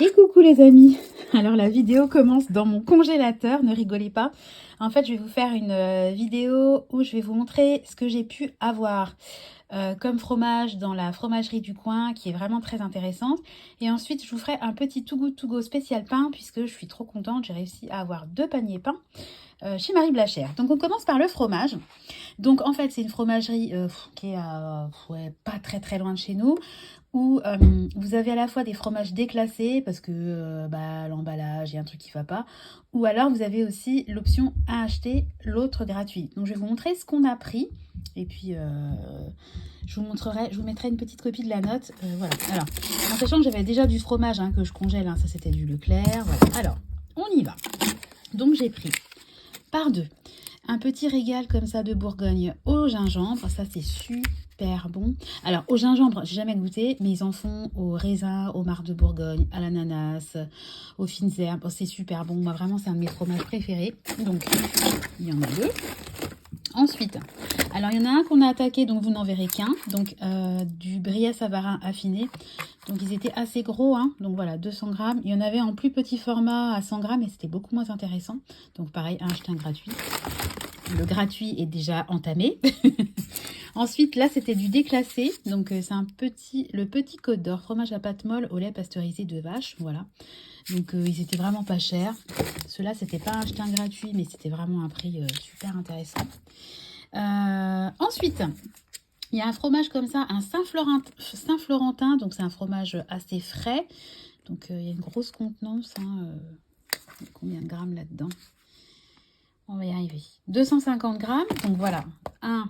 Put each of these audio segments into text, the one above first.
Et coucou les amis. Alors la vidéo commence dans mon congélateur, ne rigolez pas. En fait, je vais vous faire une vidéo où je vais vous montrer ce que j'ai pu avoir comme fromage dans la fromagerie du coin, qui est vraiment très intéressante. Et ensuite, je vous ferai un petit Too Good To Go spécial pain, puisque je suis trop contente, j'ai réussi à avoir 2 paniers pain chez Marie Blachère. Donc on commence par le fromage. Donc en fait, c'est une fromagerie qui est pas très loin de chez nous, où vous avez à la fois des fromages déclassés parce que l'emballage, il y a un truc qui ne va pas, ou alors vous avez aussi l'option à acheter, l'autre gratuit. Donc je vais vous montrer ce qu'on a pris, et puis je vous mettrai une petite copie de la note. Voilà. Alors, en sachant que j'avais déjà du fromage que je congèle, ça c'était du Leclerc. Voilà. Alors, on y va. Donc j'ai pris par deux un petit régal comme ça de Bourgogne au gingembre, ça c'est super bon. Alors au gingembre, j'ai jamais goûté, mais ils en font au raisin, au marc de Bourgogne, à l'ananas, aux fines herbes. Oh, c'est super bon, moi vraiment c'est un de mes fromages préférés. Donc il y en a deux. Ensuite, alors il y en a un qu'on a attaqué, donc vous n'en verrez qu'un, donc du Brillat Savarin affiné. Donc ils étaient assez gros, donc voilà, 200 grammes. Il y en avait en plus petit format à 100 grammes et c'était beaucoup moins intéressant. Donc pareil, un acheté un gratuit. Le gratuit est déjà entamé. Ensuite, là, c'était du déclassé. Donc, c'est le petit Côte d'Or, fromage à pâte molle au lait pasteurisé de vache. Voilà. Donc, ils étaient vraiment pas chers. Ceux-là, c'était pas acheté un gratuit, mais c'était vraiment un prix super intéressant. Ensuite, il y a un fromage comme ça, un Saint-Florentin. Donc, c'est un fromage assez frais. Donc, il y a une grosse contenance. Combien de grammes là-dedans ? On va y arriver. 250 grammes. Donc voilà. 1,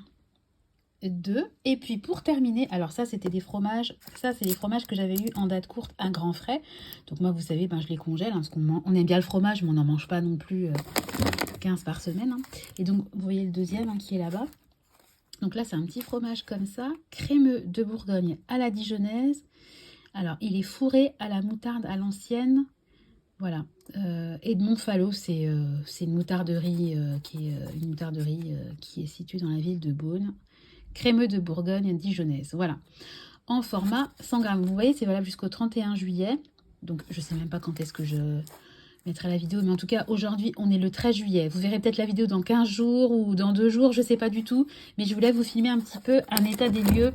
2. Et puis pour terminer, alors ça c'était des fromages. Ça c'est des fromages que j'avais eu en date courte, un grand frais. Donc moi vous savez, je les congèle. Parce on aime bien le fromage, mais on n'en mange pas non plus 15 par semaine. Et donc vous voyez le deuxième qui est là-bas. Donc là c'est un petit fromage comme ça. Crémeux de Bourgogne à la dijonnaise. Alors il est fourré à la moutarde à l'ancienne. Voilà. Edmond Fallow, c'est une moutarderie qui est située dans la ville de Beaune. Crémeux de Bourgogne dijonnaise. Voilà. En format 100 grammes. Vous voyez, c'est valable jusqu'au 31 juillet. Donc, je ne sais même pas quand est-ce que je mettrai la vidéo. Mais en tout cas, aujourd'hui, on est le 13 juillet. Vous verrez peut-être la vidéo dans 15 jours ou dans 2 jours. Je ne sais pas du tout. Mais je voulais vous filmer un petit peu un état des lieux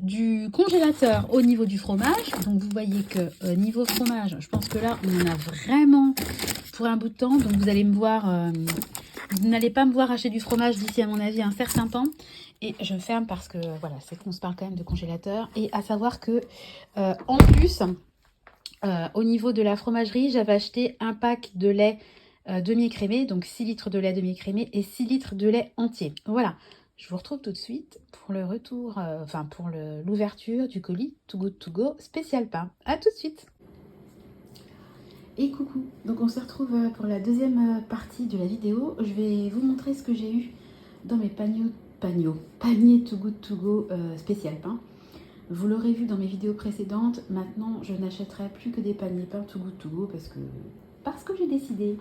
du congélateur au niveau du fromage. Donc vous voyez que niveau fromage, je pense que là on en a vraiment pour un bout de temps. Donc vous allez me voir, vous n'allez pas me voir acheter du fromage d'ici à mon avis un certain temps. Et je ferme parce que voilà, c'est qu'on se parle quand même de congélateur. Et à savoir que en plus, au niveau de la fromagerie, j'avais acheté un pack de lait demi-écrémé, donc 6 litres de lait demi-écrémé et 6 litres de lait entier. Voilà. Je vous retrouve tout de suite pour le retour, pour l'ouverture du colis Too Good To Go spécial pain. A tout de suite. Et coucou, donc on se retrouve pour la deuxième partie de la vidéo. Je vais vous montrer ce que j'ai eu dans mes paniers Too Good To Go spécial pain. Vous l'aurez vu dans mes vidéos précédentes, maintenant je n'achèterai plus que des paniers pain Too Good To Go parce que j'ai décidé.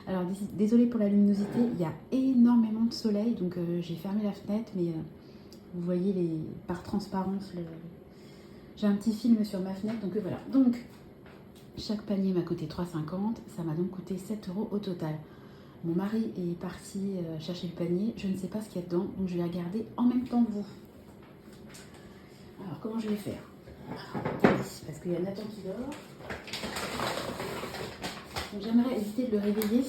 Alors désolée pour la luminosité, il y a énormément de soleil, donc j'ai fermé la fenêtre, mais vous voyez par transparence, j'ai un petit film sur ma fenêtre, donc voilà. Donc chaque panier m'a coûté 3,50, ça m'a donc coûté 7 € au total. Mon mari est parti chercher le panier, je ne sais pas ce qu'il y a dedans, donc je vais regarder en même temps que vous. Alors comment je vais faire? Parce qu'il y a Nathan qui dort. Donc j'aimerais éviter de le réveiller.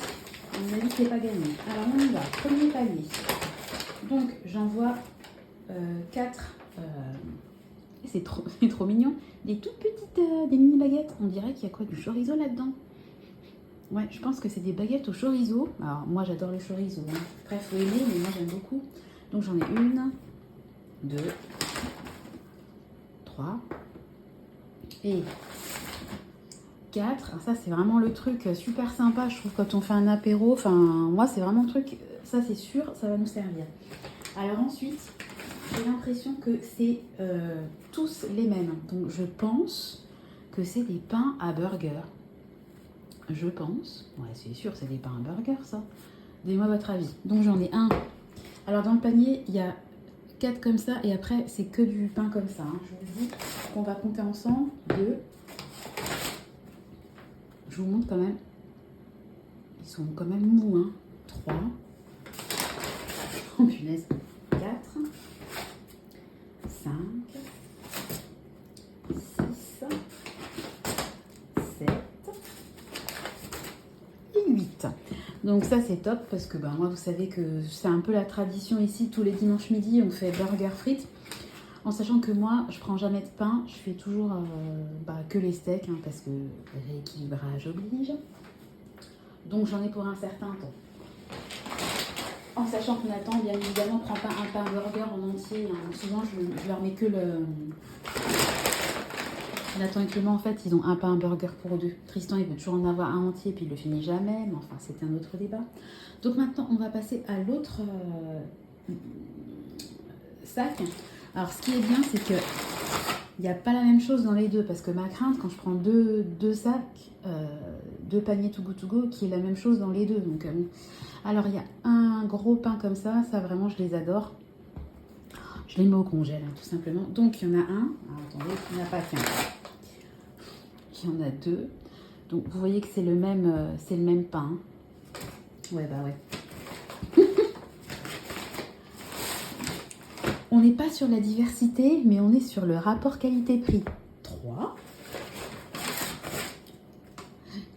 À mon avis, c'est pas gagné. Alors on y va. Premier panier. Donc j'en vois 4. C'est trop mignon. Des toutes petites, des mini baguettes. On dirait qu'il y a quoi, du chorizo là-dedans? Ouais, je pense que c'est des baguettes au chorizo. Alors moi j'adore le chorizo. Bref, faut aimer, mais moi j'aime beaucoup. Donc j'en ai 1, 2, 3 et 4. Ça c'est vraiment le truc super sympa, je trouve, quand on fait un apéro. Enfin moi c'est vraiment le truc, ça c'est sûr, ça va nous servir. Alors ensuite j'ai l'impression que c'est tous les mêmes, donc je pense que c'est des pains à burger. Je pense, ouais c'est sûr, c'est des pains à burger ça. Donnez-moi votre avis. Donc j'en ai un. Alors dans le panier il y a 4 comme ça et après c'est que du pain comme ça. Je vous dis qu'on va compter ensemble. 2, je vous montre quand même. Ils sont quand même mous, hein. 3. Oh punaise. 4. 5. 6. 7. Et 8. Donc ça c'est top parce que bah, moi vous savez que c'est un peu la tradition ici. Tous les dimanches midi on fait burger frites. En sachant que moi, je prends jamais de pain, je fais toujours que les steaks, hein, parce que rééquilibrage oblige. Donc j'en ai pour un certain temps. En sachant que Nathan, bien évidemment, prend pas un pain burger en entier. Hein. Souvent, je leur mets que le... Nathan et Clément, en fait, ils ont un pain burger pour deux. Tristan, il veut toujours en avoir un entier, puis il le finit jamais. Mais enfin, c'est un autre débat. Donc maintenant, on va passer à l'autre sac. Alors, ce qui est bien, c'est que il n'y a pas la même chose dans les deux. Parce que ma crainte, quand je prends deux sacs, 2 paniers to go, qui est la même chose dans les deux. Donc, alors, il y a un gros pain comme ça. Ça, vraiment, je les adore. Je les mets au congèle, hein, tout simplement. Donc, il y en a un. Alors, attendez, il n'y en a pas qu'un. Il y en a 2. Donc, vous voyez que c'est le même pain. Ouais, bah ouais. On n'est pas sur la diversité, mais on est sur le rapport qualité-prix. 3.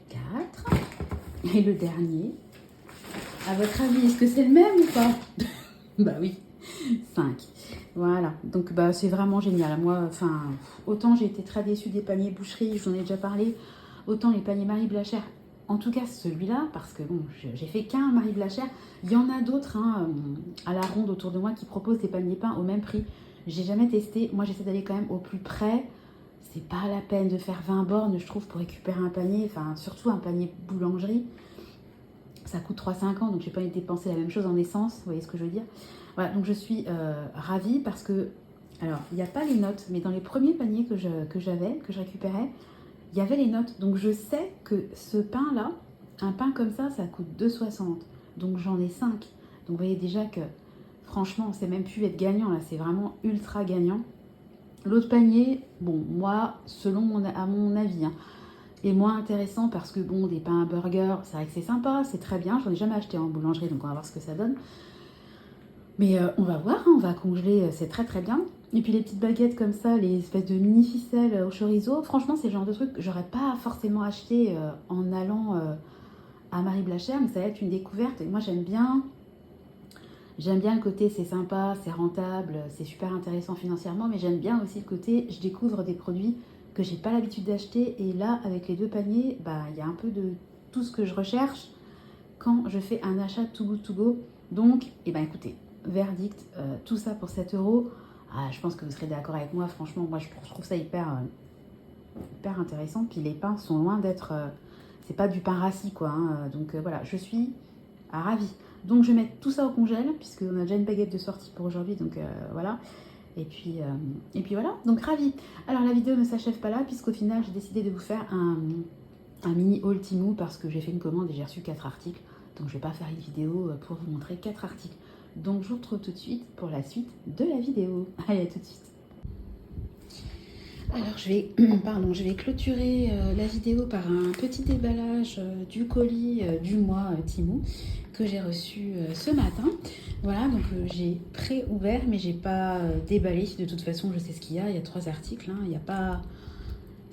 4. Et le dernier. À votre avis, est-ce que c'est le même ou pas? Bah oui. 5. Voilà. Donc bah c'est vraiment génial. Moi, enfin, autant j'ai été très déçue des paniers boucherie, je vous en ai déjà parlé, autant les paniers Marie Blachère. En tout cas, celui-là, parce que bon, j'ai fait qu'un Marie Blachère. Il y en a d'autres à la ronde autour de moi qui proposent des paniers pain au même prix. J'ai jamais testé. Moi, j'essaie d'aller quand même au plus près. C'est pas la peine de faire 20 bornes, je trouve, pour récupérer un panier. Enfin, surtout un panier boulangerie. Ça coûte 3,50, donc j'ai pas envie de dépenser la même chose en essence. Vous voyez ce que je veux dire? Voilà, donc je suis ravie parce que... Alors, il n'y a pas les notes, mais dans les premiers paniers que je récupérais, il y avait les notes. Donc je sais que ce pain-là, un pain comme ça coûte 2,60. Donc j'en ai 5. Donc vous voyez déjà que franchement, c'est même plus être gagnant là, c'est vraiment ultra gagnant. L'autre panier, bon, moi, à mon avis, hein, est moins intéressant parce que bon, des pains à burger, c'est vrai que c'est sympa, c'est très bien. J'en ai jamais acheté en boulangerie, donc on va voir ce que ça donne. Mais on va voir, hein, on va congeler, c'est très très bien. Et puis les petites baguettes comme ça, les espèces de mini ficelles au chorizo, franchement c'est le genre de truc que j'aurais pas forcément acheté en allant à Marie Blachère, mais ça va être une découverte. Et moi j'aime bien le côté c'est sympa, c'est rentable, c'est super intéressant financièrement, mais j'aime bien aussi le côté je découvre des produits que j'ai pas l'habitude d'acheter. Et là avec les 2 paniers, bah il y a un peu de tout ce que je recherche quand je fais un achat to go. Donc, eh ben écoutez, verdict, tout ça pour 7 €. Ah, je pense que vous serez d'accord avec moi. Franchement, moi, je trouve ça hyper intéressant. Puis les pains sont loin d'être... c'est pas du pain rassis, quoi. Hein. Donc voilà, je suis ravie. Donc, je vais mettre tout ça au congèle, puisqu'on a déjà une baguette de sortie pour aujourd'hui. Donc voilà. Et puis voilà. Donc, ravie. Alors, la vidéo ne s'achève pas là, puisqu'au final, j'ai décidé de vous faire un mini haul Temu, parce que j'ai fait une commande et j'ai reçu 4 articles. Donc, je vais pas faire une vidéo pour vous montrer 4 articles. Donc, je vous retrouve tout de suite pour la suite de la vidéo. Allez, à tout de suite. Alors, je vais clôturer la vidéo par un petit déballage du colis du mois Temu que j'ai reçu ce matin. Voilà, donc j'ai pré-ouvert, mais j'ai pas déballé. De toute façon, je sais ce qu'il y a. Il y a 3 articles. Hein. Il n'y a pas...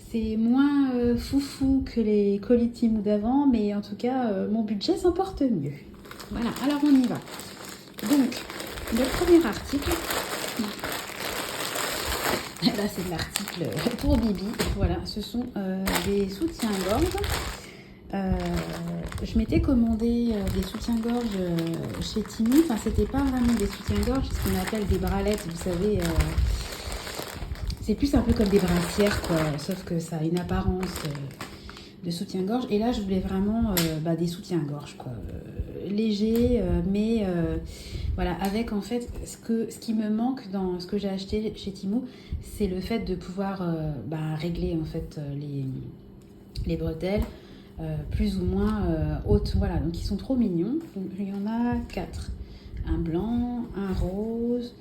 C'est moins foufou que les colis Temu d'avant, mais en tout cas, mon budget s'en porte mieux. Voilà, alors on y va. Donc, le premier article, là c'est de l'article pour Bibi, voilà, ce sont des soutiens-gorge. Je m'étais commandé des soutiens-gorge chez Temu, enfin c'était pas vraiment des soutiens-gorge, c'est ce qu'on appelle des bralettes, vous savez, c'est plus un peu comme des brassières, quoi, sauf que ça a une apparence de soutien-gorge. Et là, je voulais vraiment des soutiens-gorge, quoi, légers, mais voilà, avec en fait ce qui me manque dans ce que j'ai acheté chez Temu, c'est le fait de pouvoir régler en fait les bretelles plus ou moins hautes. Voilà, donc ils sont trop mignons. Donc, il y en a 4. Un blanc, un rose,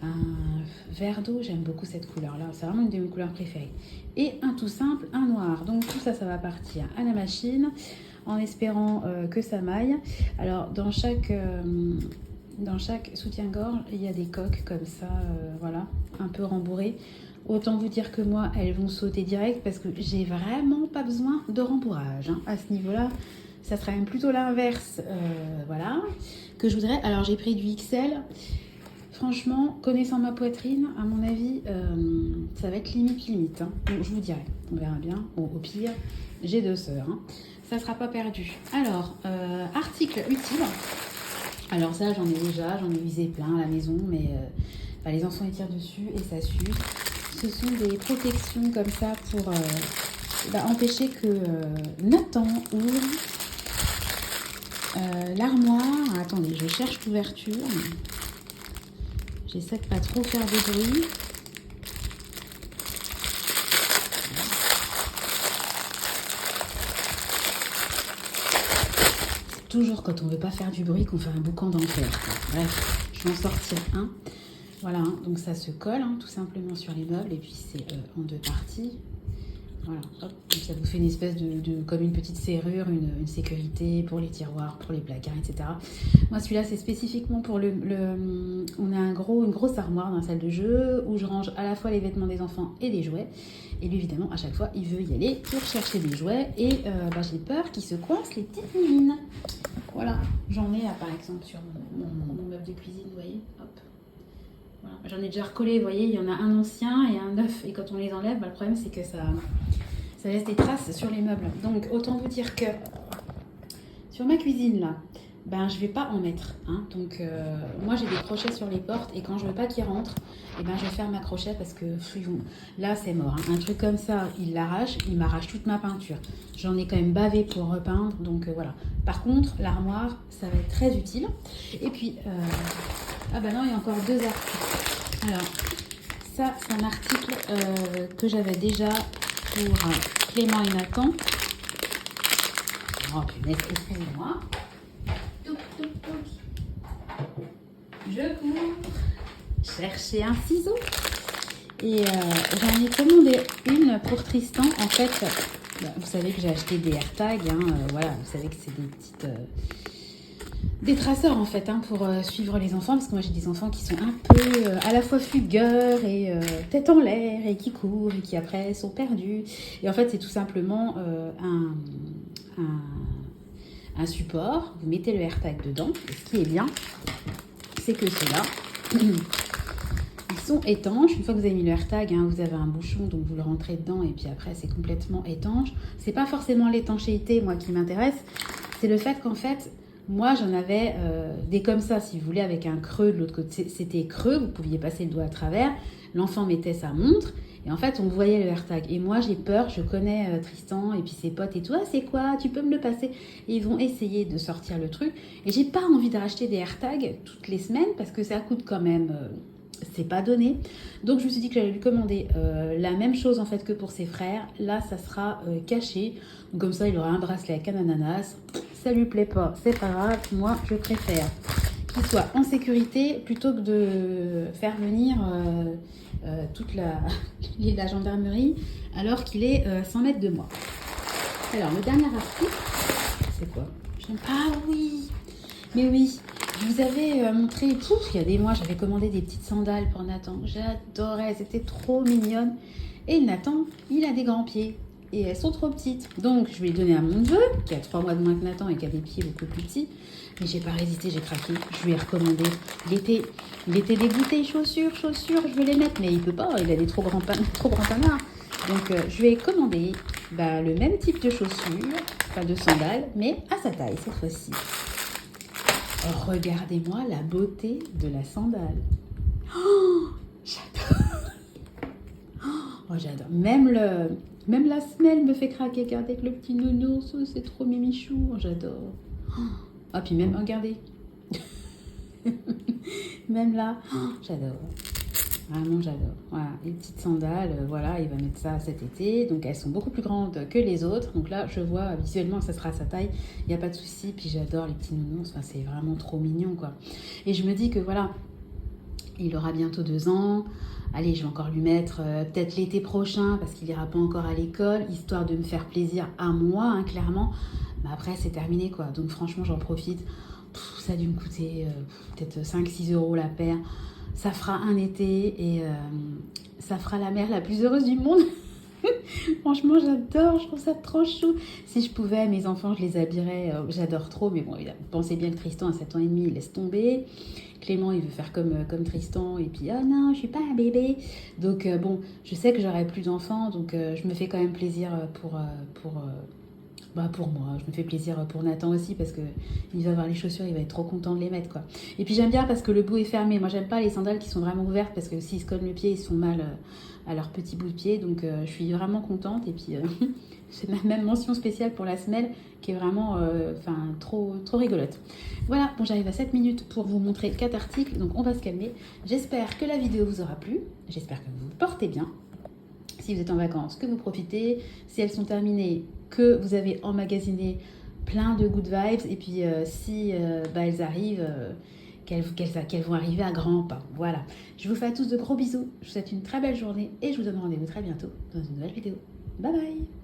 un vert d'eau, j'aime beaucoup cette couleur-là, c'est vraiment une de mes couleurs préférées. Et un tout simple, un noir. Donc tout ça, ça va partir à la machine en espérant que ça maille. Alors dans chaque soutien-gorge, il y a des coques comme ça, voilà, un peu rembourrées. Autant vous dire que moi, elles vont sauter direct parce que j'ai vraiment pas besoin de rembourrage. Hein. À ce niveau-là, ça serait même plutôt l'inverse, voilà, que je voudrais. Alors j'ai pris du XL. Franchement, connaissant ma poitrine, à mon avis, ça va être limite. Hein. Donc, je vous dirai, on verra bien. Bon, au pire, j'ai 2 sœurs. Hein. Ça ne sera pas perdu. Alors, article utile. Alors ça, j'en ai usé plein à la maison, mais les enfants ils tirent dessus et ça s'use. Ce sont des protections comme ça pour empêcher que Nathan ouvre l'armoire. Attendez, je cherche l'ouverture. J'essaie de pas trop faire de bruit. C'est toujours quand on veut pas faire du bruit qu'on fait un boucan d'enfer. Bref, je vais en sortir un. Voilà, hein, donc ça se colle tout simplement sur les meubles et puis c'est en 2 parties. Voilà, hop, donc ça vous fait une espèce comme une petite serrure, une sécurité pour les tiroirs, pour les placards, etc. Moi, celui-là, c'est spécifiquement pour on a une grosse armoire dans la salle de jeu où je range à la fois les vêtements des enfants et des jouets. Et lui, évidemment, à chaque fois, il veut y aller pour chercher des jouets et j'ai peur qu'il se coince les petites mimines. Voilà, j'en ai par exemple sur mon meuble de cuisine, vous voyez, hop. Voilà. J'en ai déjà recollé, vous voyez, il y en a un ancien et un neuf. Et quand on les enlève, le problème c'est que ça laisse des traces sur les meubles. Donc autant vous dire que sur ma cuisine là, je vais pas en mettre. Hein. Donc moi j'ai des crochets sur les portes et quand je veux pas qu'ils rentrent, je vais faire ma crochet parce que là c'est mort. Hein. Un truc comme ça, il l'arrache, il m'arrache toute ma peinture. J'en ai quand même bavé pour repeindre, donc voilà. Par contre, l'armoire, ça va être très utile. Et puis, non, il y a encore 2 articles. Alors, ça, c'est un article que j'avais déjà pour Clément et Nathan. Oh, punaise, excusez-moi. Je cours chercher un ciseau. Et j'en ai commandé une pour Tristan. En fait, vous savez que j'ai acheté des AirTags. Voilà, vous savez que c'est des petites... des traceurs en fait pour suivre les enfants parce que moi j'ai des enfants qui sont un peu à la fois fugueurs et tête en l'air et qui courent et qui après sont perdus et en fait c'est tout simplement un support, vous mettez le AirTag dedans et ce qui est bien c'est que ceux-là ils sont étanches. Une fois que vous avez mis le AirTag, vous avez un bouchon donc vous le rentrez dedans et puis après c'est complètement étanche. C'est pas forcément l'étanchéité moi qui m'intéresse, c'est le fait qu'en fait moi, j'en avais des comme ça, si vous voulez, avec un creux de l'autre côté. C'était creux, vous pouviez passer le doigt à travers. L'enfant mettait sa montre et en fait, on voyait le AirTag. Et moi, j'ai peur, je connais Tristan et puis ses potes et tout. Ah, c'est quoi? Tu peux me le passer? Et ils vont essayer de sortir le truc. Et j'ai pas envie de racheter des AirTags toutes les semaines parce que ça coûte quand même... c'est pas donné. Donc, je me suis dit que j'allais lui commander la même chose en fait que pour ses frères. Là, ça sera caché. Donc, comme ça, il aura un bracelet avec un ananas. Ça lui plaît pas, c'est pas grave. Moi, je préfère qu'il soit en sécurité plutôt que de faire venir toute la gendarmerie alors qu'il est 100 mètres de moi. Alors, le dernier article, c'est quoi? Ah oui, mais oui, je vous avais montré, il y a des mois, j'avais commandé des petites sandales pour Nathan. J'adorais, c'était trop mignonne. Et Nathan, il a des grands pieds. Et elles sont trop petites. Donc, je lui ai donné à mon neveu, qui a 3 mois de moins que Nathan et qui a des pieds beaucoup plus petits. Mais j'ai pas résisté, j'ai craqué. Je lui ai recommandé. Il était dégoûté. Chaussures, je veux les mettre. Mais il peut pas, il a des trop grands panards. Donc, je lui ai commandé le même type de chaussures, pas de sandales, mais à sa taille cette fois-ci. Regardez-moi la beauté de la sandale. Oh, j'adore. Oh, j'adore. Même la semelle me fait craquer. Regardez avec le petit nounours, c'est trop mimichou. Oh, j'adore. Ah, puis même, regardez. Même là, j'adore. Vraiment, j'adore. Voilà, les petites sandales, voilà, il va mettre ça cet été. Donc, elles sont beaucoup plus grandes que les autres. Donc là, je vois visuellement que ça sera à sa taille. Il n'y a pas de souci. Puis j'adore les petits nounours. Enfin, c'est vraiment trop mignon, quoi. Et je me dis que voilà, Il aura bientôt 2 ans. Allez, je vais encore lui mettre peut-être l'été prochain parce qu'il ira pas encore à l'école, histoire de me faire plaisir à moi, hein, clairement. Mais après, c'est terminé, quoi. Donc franchement, j'en profite. Ça a dû me coûter peut-être 5-6 euros la paire. Ça fera un été et ça fera la mère la plus heureuse du monde. Franchement, j'adore, je trouve ça trop chou. Si je pouvais, mes enfants, je les habillerais. J'adore trop, mais bon, pensez bien que Tristan a 7 ans et demi, il laisse tomber. Clément, il veut faire comme Tristan, et puis, oh non, je suis pas un bébé. Donc, bon, je sais que j'aurai plus d'enfants, donc je me fais quand même plaisir pour moi. Je me fais plaisir pour Nathan aussi, parce que il va voir les chaussures, il va être trop content de les mettre, quoi. Et puis, j'aime bien parce que le bout est fermé. Moi, j'aime pas les sandales qui sont vraiment ouvertes, parce que s'ils se cognent le pied, ils sont mal à leur petit bout de pied. Donc, je suis vraiment contente. Et puis, c'est ma même mention spéciale pour la semelle, qui est vraiment trop rigolote. Voilà, bon, j'arrive à 7 minutes pour vous montrer 4 articles, donc on va se calmer. J'espère que la vidéo vous aura plu, j'espère que vous vous portez bien. Si vous êtes en vacances, que vous profitez. Si elles sont terminées, que vous avez emmagasiné plein de good vibes. Et puis si elles arrivent, qu'elles vont arriver à grands pas. Voilà, je vous fais à tous de gros bisous. Je vous souhaite une très belle journée et je vous donne rendez-vous très bientôt dans une nouvelle vidéo. Bye bye.